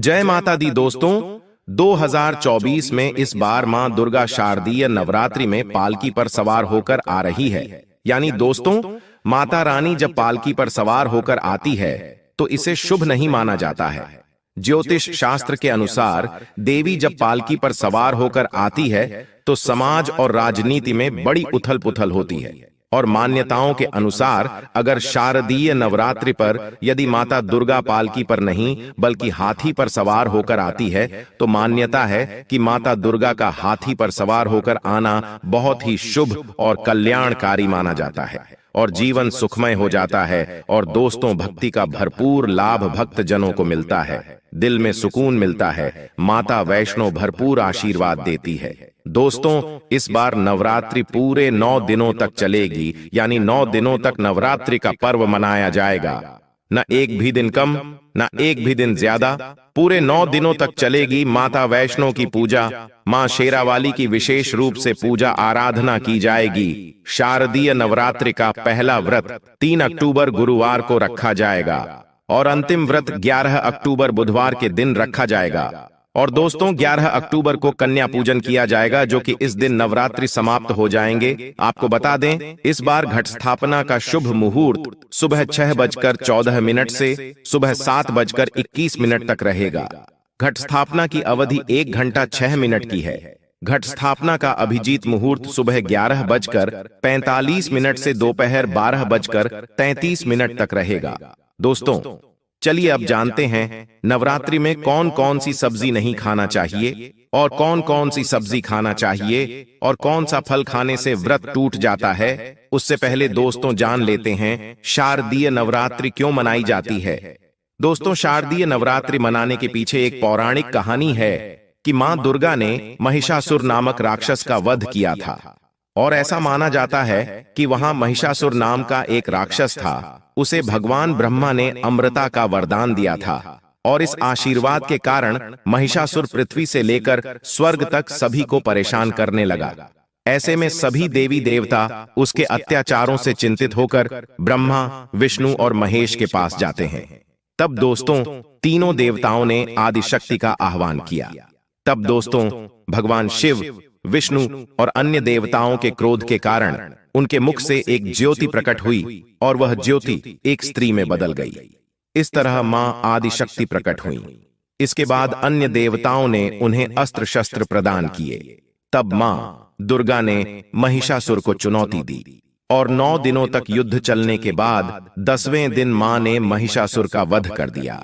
जय माता दी दोस्तों। 2024 में इस बार मां दुर्गा शारदीय नवरात्रि में पालकी पर सवार होकर आ रही है। यानी दोस्तों, माता रानी जब पालकी पर सवार होकर आती है तो इसे शुभ नहीं माना जाता है। ज्योतिष शास्त्र के अनुसार देवी जब पालकी पर सवार होकर आती है तो समाज और राजनीति में बड़ी उथल पुथल होती है। और मान्यताओं के अनुसार अगर शारदीय नवरात्रि पर यदि माता दुर्गा पालकी पर नहीं बल्कि हाथी पर सवार होकर आती है तो मान्यता है कि माता दुर्गा का हाथी पर सवार होकर आना बहुत ही शुभ और कल्याणकारी माना जाता है और जीवन सुखमय हो जाता है। और दोस्तों, भक्ति का भरपूर लाभ भक्त जनों को मिलता है, दिल में सुकून मिलता है, माता वैष्णो भरपूर आशीर्वाद देती है। दोस्तों, इस बार नवरात्रि पूरे 9 दिनों तक चलेगी, यानी 9 दिनों तक नवरात्रि का पर्व मनाया जाएगा। न एक भी दिन कम, न एक भी दिन ज्यादा, पूरे 9 दिनों तक चलेगी माता वैष्णो की पूजा। मां शेरावाली की विशेष रूप से पूजा आराधना की जाएगी। शारदीय नवरात्रि का पहला व्रत 3 अक्टूबर गुरुवार को रखा जाएगा और अंतिम व्रत 11 अक्टूबर बुधवार के दिन रखा जाएगा। और दोस्तों, 11 अक्टूबर को कन्या पूजन किया जाएगा, जो कि इस दिन नवरात्रि समाप्त हो जाएंगे। आपको बता दें, इस बार घट स्थापना का शुभ मुहूर्त सुबह 6:14 से सुबह 7:21 तक रहेगा। घट स्थापना की अवधि 1 घंटा 6 मिनट की है। घट स्थापना का अभिजीत मुहूर्त सुबह 11:45 से दोपहर 12:33 तक रहेगा। दोस्तों, चलिए अब जानते हैं नवरात्रि में कौन कौन सी सब्जी नहीं खाना चाहिए और कौन कौन सी सब्जी खाना चाहिए और कौन सा फल खाने से व्रत टूट जाता है। उससे पहले दोस्तों, जान लेते हैं शारदीय नवरात्रि क्यों मनाई जाती है। दोस्तों, शारदीय नवरात्रि मनाने के पीछे एक पौराणिक कहानी है कि मां दुर्गा ने महिषासुर नामक राक्षस का वध किया था। और ऐसा माना जाता है कि वहां महिषासुर नाम का एक राक्षस था, उसे भगवान ब्रह्मा ने अमृता का वरदान दिया था और इस आशीर्वाद के कारण महिषासुर पृथ्वी से लेकर स्वर्ग तक सभी को परेशान करने लगा। ऐसे में सभी देवी देवता उसके अत्याचारों से चिंतित होकर ब्रह्मा, विष्णु और महेश के पास जाते हैं। तब दोस्तों, तीनों देवताओं ने आदिशक्ति का आह्वान किया। तब दोस्तों, भगवान शिव, विष्णु और अन्य देवताओं के क्रोध के कारण उनके मुख से एक ज्योति प्रकट हुई और वह ज्योति एक स्त्री में बदल गई। इस तरह मां आदिशक्ति प्रकट हुई। इसके बाद अन्य देवताओं ने उन्हें अस्त्र शस्त्र प्रदान किए। तब मां दुर्गा ने महिषासुर को चुनौती दी और 9 दिनों तक युद्ध चलने के बाद 10वें दिन मां ने महिषासुर का वध कर दिया।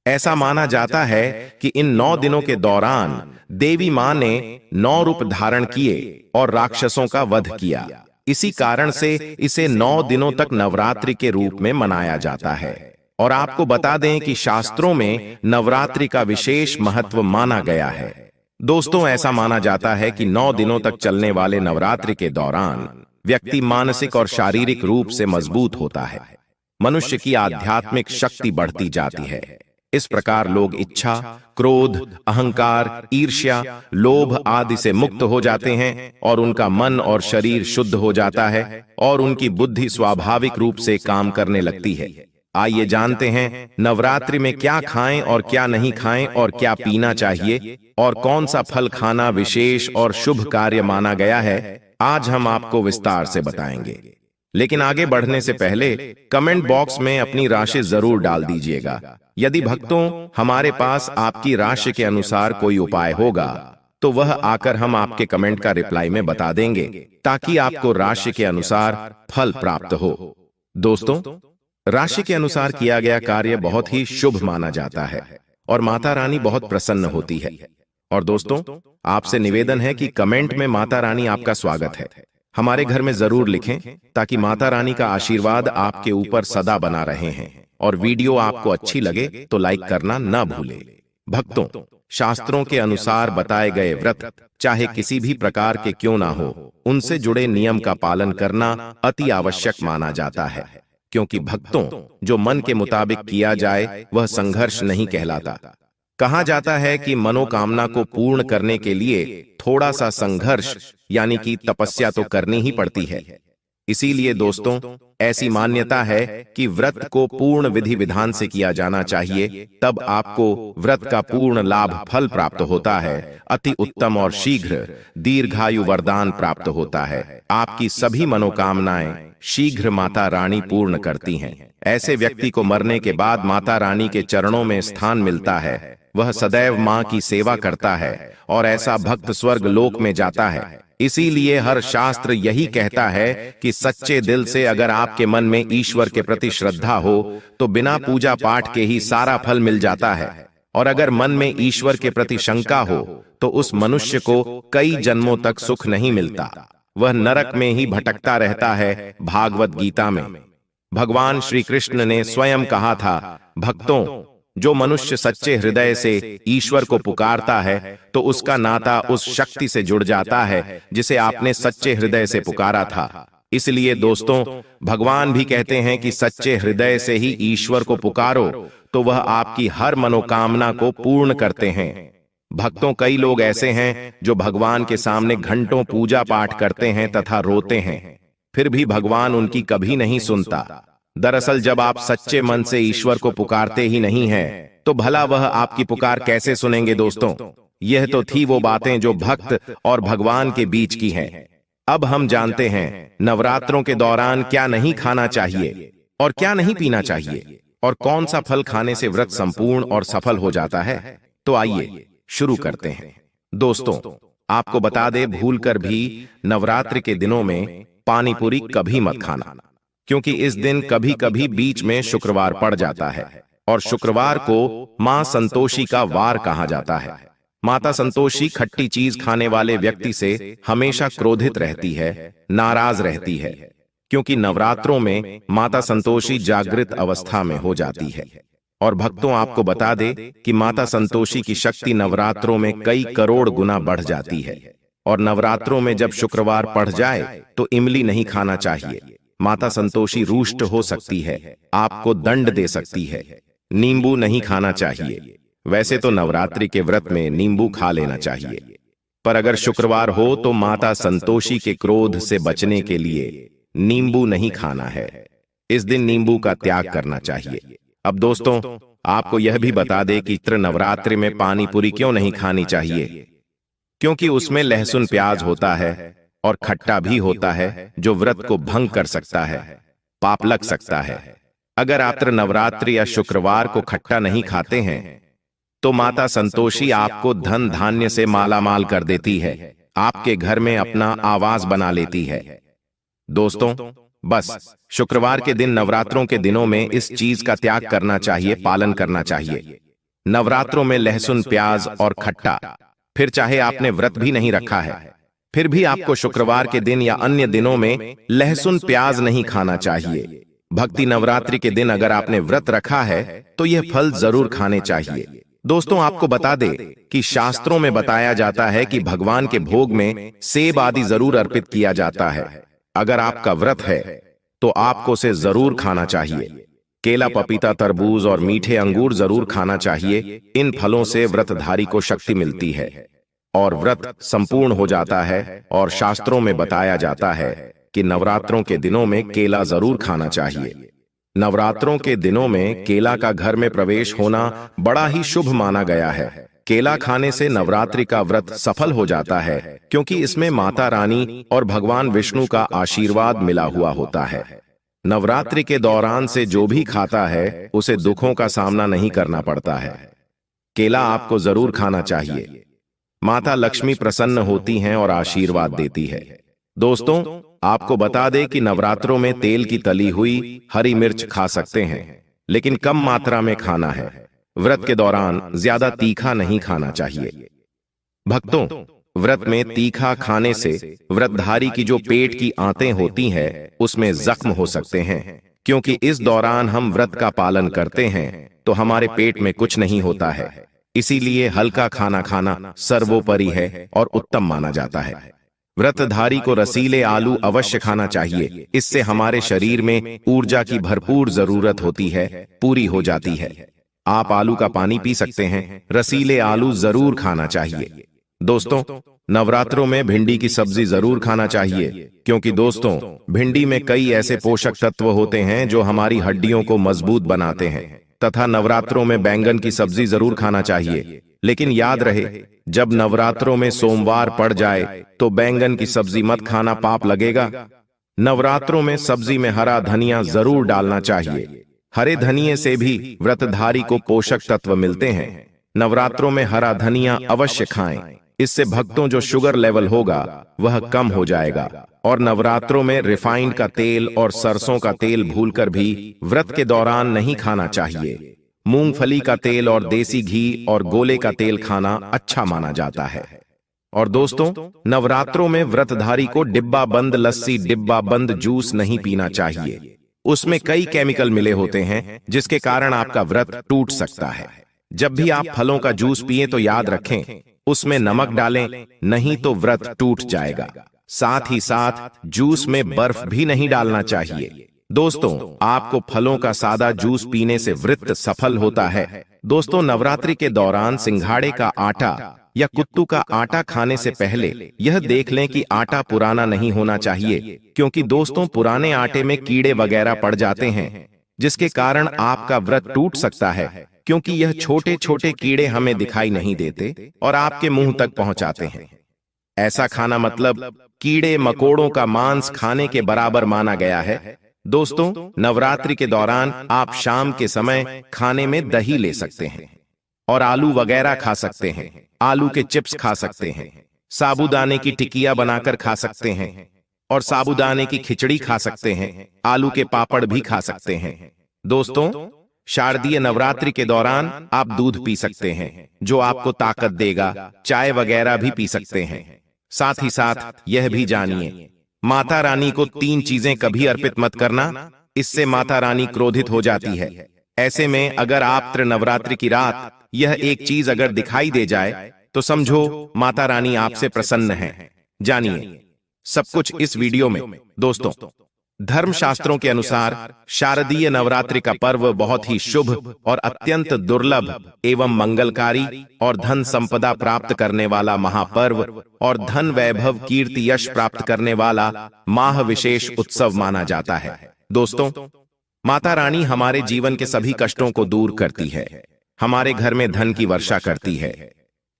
ऐसा माना जाता है कि इन 9 दिनों के दौरान देवी मां ने 9 रूप धारण किए और राक्षसों का वध किया। इसी कारण से इसे 9 दिनों तक नवरात्रि के रूप में मनाया जाता है। और आपको बता दें कि शास्त्रों में नवरात्रि का विशेष महत्व माना गया है। दोस्तों, ऐसा माना जाता है कि 9 दिनों तक चलने वाले नवरात्रि के दौरान व्यक्ति मानसिक और शारीरिक रूप से मजबूत होता है। मनुष्य की आध्यात्मिक शक्ति बढ़ती जाती है। इस प्रकार लोग इच्छा, क्रोध, अहंकार, ईर्ष्या, लोभ आदि से मुक्त हो जाते हैं और उनका मन और शरीर शुद्ध हो जाता है और उनकी बुद्धि स्वाभाविक रूप से काम करने लगती है। आइए जानते हैं नवरात्रि में क्या खाएं और क्या नहीं खाएं और क्या पीना चाहिए और कौन सा फल खाना विशेष और शुभ कार्य माना गया है। आज हम आपको विस्तार से बताएंगे। लेकिन आगे बढ़ने से पहले कमेंट बॉक्स में अपनी राशि जरूर डाल दीजिएगा। यदि भक्तों, हमारे पास आपकी राशि के अनुसार कोई उपाय होगा तो वह आकर हम आपके कमेंट का रिप्लाई में बता देंगे, ताकि आपको राशि के अनुसार फल प्राप्त हो। दोस्तों, राशि के अनुसार किया गया कार्य बहुत ही शुभ माना जाता है और माता रानी बहुत प्रसन्न होती है। और दोस्तों, आपसे निवेदन है कि कमेंट में माता रानी आपका स्वागत है हमारे घर में जरूर लिखें, ताकि माता रानी का आशीर्वाद आपके ऊपर सदा बना रहे हैं। और वीडियो आपको अच्छी लगे तो लाइक करना न भूलें। भक्तों, शास्त्रों के अनुसार बताए गए व्रत चाहे किसी भी प्रकार के क्यों ना हो, उनसे जुड़े नियम का पालन करना अति आवश्यक माना जाता है। क्योंकि भक्तों, जो मन के मुताबिक किया जाए वह संघर्ष नहीं कहलाता। कहा जाता है कि मनोकामना को पूर्ण करने के लिए थोड़ा सा संघर्ष यानी कि तपस्या तो करनी ही पड़ती है। इसीलिए दोस्तों, ऐसी मान्यता है कि व्रत को पूर्ण विधि विधान से किया जाना चाहिए, तब आपको व्रत का पूर्ण लाभ फल प्राप्त होता है, अति उत्तम और शीघ्र दीर्घायु वरदान प्राप्त होता है। आपकी सभी मनोकामनाएं शीघ्र माता रानी पूर्ण करती हैं। ऐसे व्यक्ति को मरने के बाद माता रानी के चरणों में स्थान मिलता है। वह सदैव मां की सेवा करता है और ऐसा भक्त स्वर्ग लोक में जाता है। इसीलिए हर शास्त्र यही कहता है कि सच्चे दिल से अगर आपके मन में ईश्वर के प्रति श्रद्धा हो तो बिना पूजा पाठ के ही सारा फल मिल जाता है। और अगर मन में ईश्वर के प्रति शंका हो तो उस मनुष्य को कई जन्मों तक सुख नहीं मिलता, वह नरक में ही भटकता रहता है। भागवत गीता में भगवान श्री कृष्ण ने स्वयं कहा था, भक्तों, जो मनुष्य सच्चे हृदय से ईश्वर को पुकारता है तो उसका नाता उस शक्ति से जुड़ जाता है जिसे आपने सच्चे हृदय से पुकारा था। इसलिए दोस्तों, भगवान भी कहते हैं कि सच्चे हृदय से ही ईश्वर को पुकारो तो वह आपकी हर मनोकामना को पूर्ण करते हैं। भक्तों, कई लोग ऐसे हैं जो भगवान के सामने घंटों पूजा पाठ करते हैं तथा रोते हैं, फिर भी भगवान उनकी कभी नहीं सुनता। दरअसल जब आप सच्चे मन से ईश्वर को पुकारते ही नहीं हैं, तो भला वह आपकी पुकार कैसे सुनेंगे। दोस्तों, यह तो थी वो बातें जो भक्त और भगवान के बीच की हैं। अब हम जानते हैं नवरात्रों के दौरान क्या नहीं खाना चाहिए और क्या नहीं पीना चाहिए और कौन सा फल खाने से व्रत संपूर्ण और सफल हो जाता है। तो आइए शुरू करते हैं। दोस्तों, आपको बता दे, भूलकर भी नवरात्रि के दिनों में पानी पूरी कभी मत खाना, क्योंकि इस दिन कभी कभी बीच में शुक्रवार पड़ जाता है और शुक्रवार को मां संतोषी का वार कहा जाता है। माता संतोषी खट्टी चीज खाने वाले व्यक्ति से हमेशा क्रोधित रहती है, नाराज रहती है, क्योंकि नवरात्रों में माता संतोषी जागृत अवस्था में हो जाती है। और भक्तों, आपको बता दे कि माता संतोषी की शक्ति नवरात्रों में कई करोड़ गुना बढ़ जाती है। और नवरात्रों में जब शुक्रवार पड़ जाए तो इमली नहीं खाना चाहिए। माता संतोषी रुष्ट हो सकती है, आपको दंड दे सकती है। नींबू नहीं खाना चाहिए। वैसे तो नवरात्रि के व्रत में नींबू खा लेना चाहिए, पर अगर शुक्रवार हो तो माता संतोषी के क्रोध से बचने के लिए नींबू नहीं खाना है। इस दिन नींबू का त्याग करना चाहिए। अब दोस्तों, आपको यह भी बता दे कि नवरात्रि में पानी पूरी क्यों नहीं खानी चाहिए, क्योंकि उसमें लहसुन प्याज होता है और खट्टा भी होता है जो व्रत को भंग कर सकता है, पाप लग सकता है। अगर आप नवरात्रि या शुक्रवार को खट्टा नहीं खाते हैं तो माता संतोषी आपको धन धान्य से मालामाल कर देती है, आपके घर में अपना आवास बना लेती है। दोस्तों, बस शुक्रवार के दिन नवरात्रों के दिनों में इस चीज का त्याग करना चाहिए, पालन करना चाहिए। नवरात्रों में लहसुन प्याज और खट्टा, फिर चाहे आपने व्रत भी नहीं रखा है, फिर भी आपको शुक्रवार के दिन या अन्य दिनों में लहसुन प्याज नहीं खाना चाहिए। भक्ति नवरात्रि के दिन अगर आपने व्रत रखा है तो यह फल जरूर खाने चाहिए। दोस्तों, आपको बता दे कि शास्त्रों में बताया जाता है कि भगवान के भोग में सेब आदि जरूर अर्पित किया जाता है। अगर आपका व्रत है तो आपको उसे जरूर खाना चाहिए। केला, पपीता, तरबूज और मीठे अंगूर जरूर खाना चाहिए। इन फलों से व्रतधारी को शक्ति मिलती है और व्रत संपूर्ण हो जाता है। और शास्त्रों में बताया जाता है कि नवरात्रों के दिनों में केला जरूर खाना चाहिए। नवरात्रों के दिनों में केला का घर में प्रवेश होना बड़ा ही शुभ माना गया है। केला खाने से नवरात्रि का व्रत सफल हो जाता है, क्योंकि इसमें माता रानी और भगवान विष्णु का आशीर्वाद मिला हुआ होता है। नवरात्रि के दौरान से जो भी खाता है उसे दुखों का सामना नहीं करना पड़ता है। केला आपको जरूर खाना चाहिए। माता लक्ष्मी प्रसन्न होती हैं और आशीर्वाद देती है। दोस्तों, आपको बता दें कि नवरात्रों में तेल की तली हुई हरी मिर्च खा सकते हैं, लेकिन कम मात्रा में खाना है। व्रत के दौरान ज्यादा तीखा नहीं खाना चाहिए। भक्तों, व्रत में तीखा खाने से व्रतधारी की जो पेट की आंतें होती हैं उसमें जख्म हो सकते हैं। क्योंकि इस दौरान हम व्रत का पालन करते हैं तो हमारे पेट में कुछ नहीं होता है, इसीलिए हल्का खाना खाना सर्वोपरि है और उत्तम माना जाता है। व्रतधारी को रसीले आलू अवश्य खाना चाहिए। इससे हमारे शरीर में ऊर्जा की भरपूर जरूरत होती है, पूरी हो जाती है। आप आलू का पानी पी सकते हैं, रसीले आलू जरूर खाना चाहिए। दोस्तों, नवरात्रों में भिंडी की सब्जी जरूर खाना चाहिए, क्योंकि दोस्तों भिंडी में कई ऐसे पोषक तत्व होते हैं जो हमारी हड्डियों को मजबूत बनाते हैं। तथा नवरात्रों में बैंगन की सब्जी जरूर खाना चाहिए, लेकिन याद रहे, जब नवरात्रों में सोमवार पड़ जाए तो बैंगन की सब्जी मत खाना, पाप लगेगा। नवरात्रों में सब्जी में हरा धनिया जरूर डालना चाहिए। हरे धनिये से भी व्रतधारी को पोषक तत्व मिलते हैं। नवरात्रों में हरा धनिया अवश्य खाएं, इससे भक्तों जो शुगर लेवल होगा वह कम हो जाएगा। और नवरात्रों में रिफाइंड का तेल और सरसों का तेल भूलकर भी व्रत के दौरान नहीं खाना चाहिए। मूंगफली का तेल और देसी घी और गोले का तेल खाना अच्छा माना जाता है। और दोस्तों, नवरात्रों में व्रतधारी को डिब्बा बंद लस्सी, डिब्बा बंद जूस नहीं पीना चाहिए। उसमें कई केमिकल मिले होते हैं जिसके कारण आपका व्रत टूट सकता है। जब भी आप फलों का जूस पिएं तो याद रखें, उसमें नमक डालें, नहीं तो व्रत टूट जाएगा। साथ ही साथ जूस में बर्फ भी नहीं डालना चाहिए। दोस्तों, आपको फलों का सादा जूस पीने से व्रत सफल होता है। दोस्तों, नवरात्रि के दौरान सिंघाड़े का आटा या कुत्तू का आटा खाने से पहले यह देख लें कि आटा पुराना नहीं होना चाहिए, क्योंकि दोस्तों पुराने आटे में कीड़े वगैरह पड़ जाते हैं, जिसके कारण आपका व्रत टूट सकता है। क्योंकि यह छोटे छोटे कीड़े हमें दिखाई नहीं देते और आपके मुंह तक पहुंचाते हैं। ऐसा खाना मतलब कीड़े मकोड़ों का मांस खाने के बराबर माना गया है। दोस्तों, नवरात्रि के दौरान आप शाम के समय खाने में दही ले सकते हैं और आलू वगैरह खा सकते हैं। आलू के चिप्स खा सकते हैं, साबूदाने की टिकिया बनाकर खा सकते हैं और साबूदाने की खिचड़ी खा सकते हैं। आलू के पापड़ भी खा सकते हैं। दोस्तों, शारदीय नवरात्रि के दौरान आप दूध पी सकते हैं, जो आपको ताकत देगा। चाय वगैरह भी पी सकते हैं। साथ ही साथ यह भी जानिए, माता रानी को 3 चीजें कभी अर्पित मत करना, इससे माता रानी क्रोधित हो जाती है। ऐसे में अगर आप नवरात्रि की रात यह एक चीज अगर दिखाई दे जाए तो समझो माता रानी आपसे प्रसन्न है। जानिए सब कुछ इस वीडियो में। दोस्तों, धर्मशास्त्रों के अनुसार शारदीय नवरात्रि का पर्व बहुत ही शुभ और अत्यंत दुर्लभ एवं मंगलकारी और धन संपदा प्राप्त करने वाला महापर्व और धन वैभव कीर्ति यश प्राप्त करने वाला माह विशेष उत्सव माना जाता है। दोस्तों, माता रानी हमारे जीवन के सभी कष्टों को दूर करती है, हमारे घर में धन की वर्षा करती है।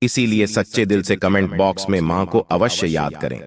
इसीलिए सच्चे दिल से कमेंट बॉक्स में मां को अवश्य याद करें।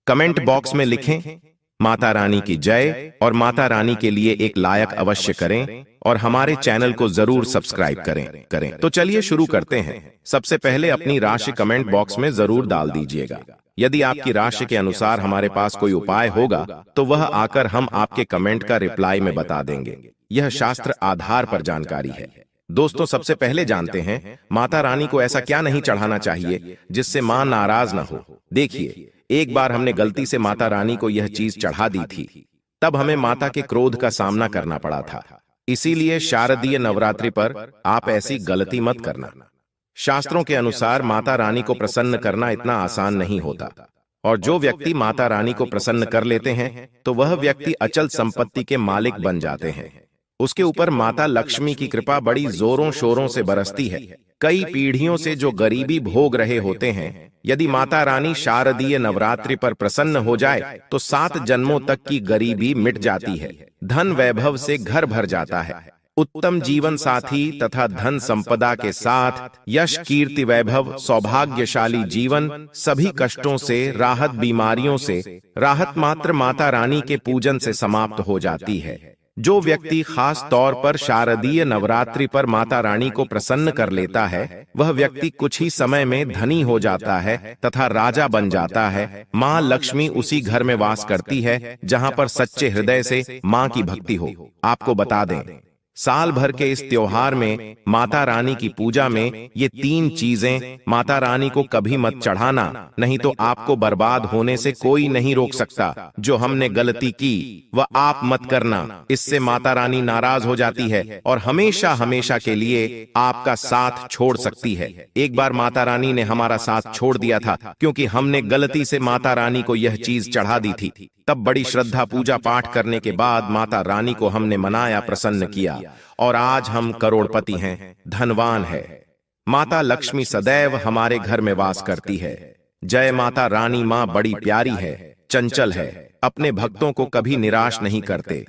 कमेंट बॉक्स में लिखें माता रानी की जय और माता रानी के लिए एक लायक अवश्य करें और हमारे चैनल को जरूर सब्सक्राइब करें। तो चलिए शुरू करते हैं। सबसे पहले अपनी राशि कमेंट बॉक्स में जरूर डाल दीजिएगा। यदि आपकी राशि के अनुसार हमारे पास कोई उपाय होगा तो वह आकर हम आपके कमेंट का रिप्लाई में बता देंगे। यह शास्त्र आधार पर जानकारी है। दोस्तों, सबसे पहले जानते हैं माता रानी को ऐसा क्या नहीं चढ़ाना चाहिए जिससे मां नाराज न हो। देखिए, एक बार हमने गलती से माता रानी को यह चीज चढ़ा दी थी, तब हमें माता के क्रोध का सामना करना पड़ा था। इसीलिए शारदीय नवरात्रि पर आप ऐसी गलती मत करना। शास्त्रों के अनुसार माता रानी को प्रसन्न करना इतना आसान नहीं होता, और जो व्यक्ति माता रानी को प्रसन्न कर लेते हैं तो वह व्यक्ति अचल संपत्ति के मालिक बन जाते हैं। उसके ऊपर माता लक्ष्मी की कृपा बड़ी जोरों शोरों से बरसती है। कई पीढ़ियों से जो गरीबी भोग रहे होते हैं, यदि माता रानी शारदीय नवरात्रि पर प्रसन्न हो जाए तो 7 जन्मों तक की गरीबी मिट जाती है। धन वैभव से घर भर जाता है। उत्तम जीवन साथी तथा धन संपदा के साथ यश कीर्ति वैभव सौभाग्यशाली जीवन, सभी कष्टों से राहत, बीमारियों से राहत मात्र माता रानी के पूजन से समाप्त हो जाती है। जो व्यक्ति खास तौर पर शारदीय नवरात्रि पर माता रानी को प्रसन्न कर लेता है, वह व्यक्ति कुछ ही समय में धनी हो जाता है तथा राजा बन जाता है। मां लक्ष्मी उसी घर में वास करती है जहां पर सच्चे हृदय से मां की भक्ति हो। आपको बता दें, साल भर के इस त्योहार में माता रानी की पूजा में ये 3 चीजें माता रानी को कभी मत चढ़ाना, नहीं तो आपको बर्बाद होने से कोई नहीं रोक सकता। जो हमने गलती की वह आप मत करना, इससे माता रानी नाराज हो जाती है और हमेशा हमेशा के लिए आपका साथ छोड़ सकती है। एक बार माता रानी ने हमारा साथ छोड़ दिया था क्योंकि हमने गलती से माता रानी को यह चीज चढ़ा दी थी। तब बड़ी श्रद्धा पूजा पाठ करने के बाद माता रानी को हमने मनाया, प्रसन्न किया और आज हम करोड़पति हैं, धनवान है। माता लक्ष्मी सदैव हमारे घर में वास करती है। जय माता रानी। माँ बड़ी प्यारी है, चंचल है, अपने भक्तों को कभी निराश नहीं करते।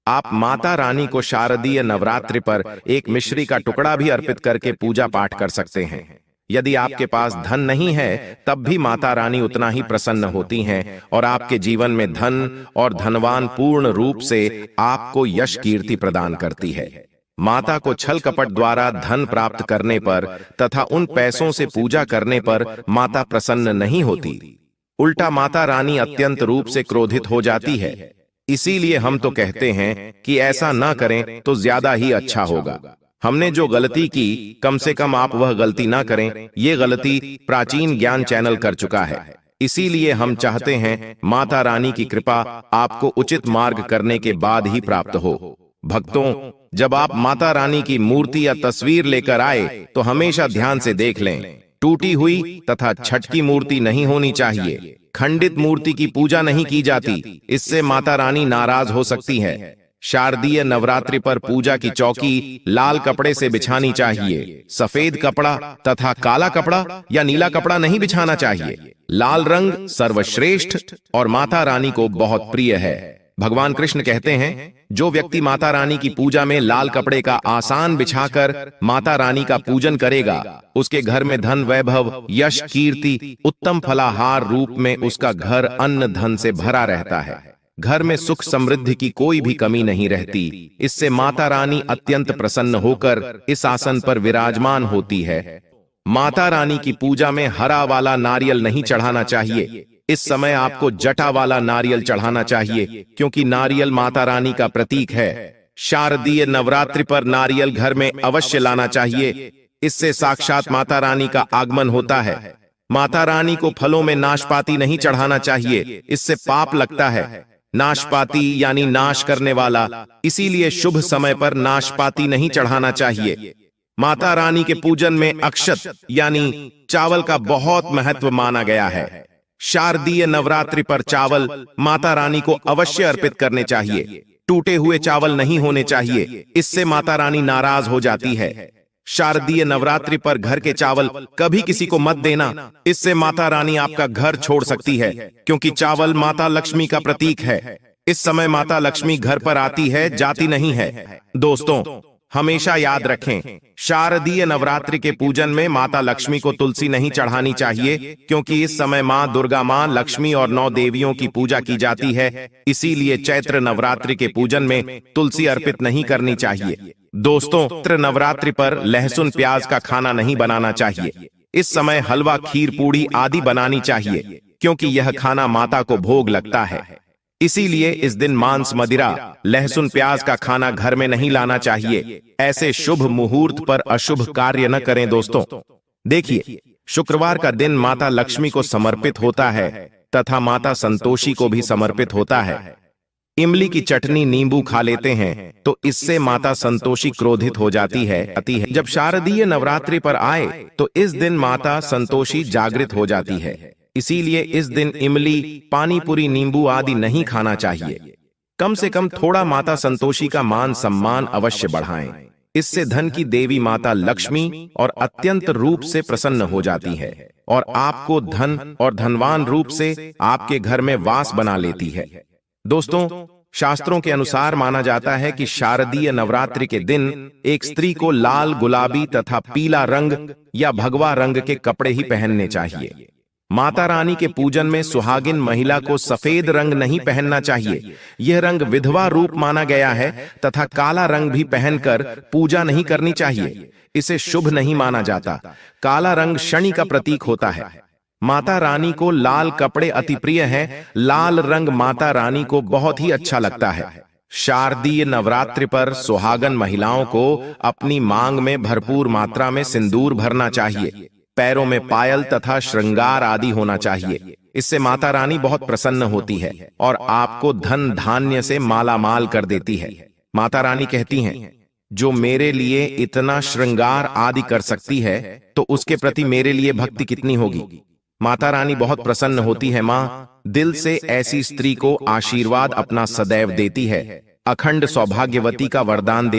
आप माता रानी को शारदीय नवरात्रि पर एक मिश्री का टुकड़ा भी अर्पित करके पूजा पाठ कर सकते हैं। यदि आपके पास धन नहीं है तब भी माता रानी उतना ही प्रसन्न होती हैं और आपके जीवन में धन और धनवान पूर्ण रूप से आपको यश कीर्ति प्रदान करती है। माता को छल कपट द्वारा धन प्राप्त करने पर तथा उन पैसों से पूजा करने पर माता प्रसन्न नहीं होती, उल्टा माता रानी अत्यंत रूप से क्रोधित हो जाती है। इसीलिए हम तो कहते हैं कि ऐसा ना करें तो ज्यादा ही अच्छा होगा। हमने जो गलती की कम से कम आप वह गलती ना करें, ये गलती प्राचीन ज्ञान चैनल कर चुका है। इसीलिए हम चाहते हैं माता रानी की कृपा आपको उचित मार्ग करने के बाद ही प्राप्त हो। भक्तों, जब आप माता रानी की मूर्ति या तस्वीर लेकर आए तो हमेशा ध्यान से देख लें। टूटी हुई तथा छटकी मूर्ति नहीं होनी चाहिए। खंडित मूर्ति की पूजा नहीं की जाती, इससे माता रानी नाराज हो सकती है। शारदीय नवरात्रि पर पूजा की चौकी लाल कपड़े से बिछानी चाहिए। सफेद कपड़ा तथा काला कपड़ा या नीला कपड़ा नहीं बिछाना चाहिए। लाल रंग सर्वश्रेष्ठ और माता रानी को बहुत प्रिय है। भगवान कृष्ण कहते हैं, जो व्यक्ति माता रानी की पूजा में लाल कपड़े का आसान बिछाकर माता रानी का पूजन करेगा, उसके घर में धन वैभव यश कीर्ति उत्तम फलाहार रूप में उसका घर अन्न धन से भरा रहता है। घर में सुख समृद्धि की कोई भी कमी नहीं रहती। इससे माता रानी अत्यंत प्रसन्न होकर इस आसन पर विराजमान होती है। माता रानी की पूजा में हरा वाला नारियल नहीं चढ़ाना चाहिए। इस समय आपको जटा वाला नारियल चढ़ाना चाहिए, क्योंकि नारियल माता रानी का प्रतीक है। शारदीय नवरात्रि पर नारियल घर में अवश्य लाना चाहिए, इससे साक्षात माता रानी का आगमन होता है। माता रानी को फलों में नाशपाती नहीं चढ़ाना चाहिए, इससे पाप लगता है। नाशपाती यानी नाश करने वाला, इसीलिए शुभ समय पर नाशपाती नहीं चढ़ाना चाहिए। माता रानी के पूजन में अक्षत यानी चावल का बहुत महत्व माना गया है। शारदीय नवरात्रि पर चावल माता रानी को अवश्य अर्पित करने चाहिए। टूटे हुए चावल नहीं होने चाहिए, इससे माता रानी नाराज हो जाती है। शारदीय नवरात्रि पर घर के चावल कभी किसी को मत देना, इससे माता रानी आपका घर छोड़ सकती है, क्योंकि चावल माता लक्ष्मी का प्रतीक है। इस समय माता लक्ष्मी घर पर आती है, जाती नहीं है। दोस्तों, हमेशा याद रखें, शारदीय नवरात्रि के पूजन में माता लक्ष्मी को तुलसी नहीं चढ़ानी चाहिए, क्योंकि इस समय मां दुर्गा, मां लक्ष्मी और 9 देवियों की पूजा की जाती है। इसीलिए चैत्र नवरात्रि के पूजन में तुलसी अर्पित नहीं करनी चाहिए। दोस्तों, चैत्र नवरात्रि पर लहसुन प्याज का खाना नहीं बनाना चाहिए। इस समय हलवा, खीर, पूड़ी आदि बनानी चाहिए, क्योंकि यह खाना माता को भोग लगता है। इसीलिए इस दिन मांस, मदिरा, लहसुन प्याज का खाना घर में नहीं लाना चाहिए। ऐसे शुभ मुहूर्त पर अशुभ कार्य न करें। दोस्तों देखिए, शुक्रवार का दिन माता लक्ष्मी को समर्पित होता है तथा माता संतोषी को भी समर्पित होता है। इमली की चटनी, नींबू खा लेते हैं तो इससे माता संतोषी क्रोधित हो जाती है। जब शारदीय नवरात्रि पर आए तो इस दिन माता संतोषी जागृत हो जाती है। इसीलिए इस दिन इमली, पानी पूरी, नींबू आदि नहीं खाना चाहिए। कम से कम थोड़ा माता संतोषी का मान सम्मान अवश्य बढ़ाएं। इससे धन की देवी माता लक्ष्मी और अत्यंत रूप से प्रसन्न हो जाती है और आपको धन और धनवान रूप से आपके घर में वास बना लेती है। दोस्तों, शास्त्रों के अनुसार माना जाता है कि शारदीय नवरात्रि के दिन एक स्त्री को लाल, गुलाबी तथा पीला रंग या भगवा रंग के कपड़े ही पहनने चाहिए। माता रानी के पूजन में सुहागिन महिला को सफेद रंग नहीं पहनना चाहिए। यह रंग विधवा रूप माना गया है तथा काला रंग भी पहनकर पूजा नहीं करनी चाहिए। इसे शुभ नहीं माना जाता। काला रंग शनि का प्रतीक होता है। माता रानी को लाल कपड़े अति प्रिय हैं। लाल रंग माता रानी को बहुत ही अच्छा लगता है। शारदीय नवरात्रि पर सुहागन महिलाओं को अपनी मांग में भरपूर मात्रा में सिंदूर भरना चाहिए। पैरों में पायल तथा श्रृंगार आदि होना चाहिए। इससे माता रानी बहुत प्रसन्न होती है और आपको धन धान्य से माला माल कर देती है। माता रानी कहती हैं, जो मेरे लिए इतना श्रृंगार आदि कर सकती है तो उसके प्रति मेरे लिए भक्ति कितनी होगी। माता रानी बहुत प्रसन्न होती है। मां दिल से ऐसी स्त्री को आशीर्वाद अपना सदैव देती है। अखंड सौभाग्यवती का वरदान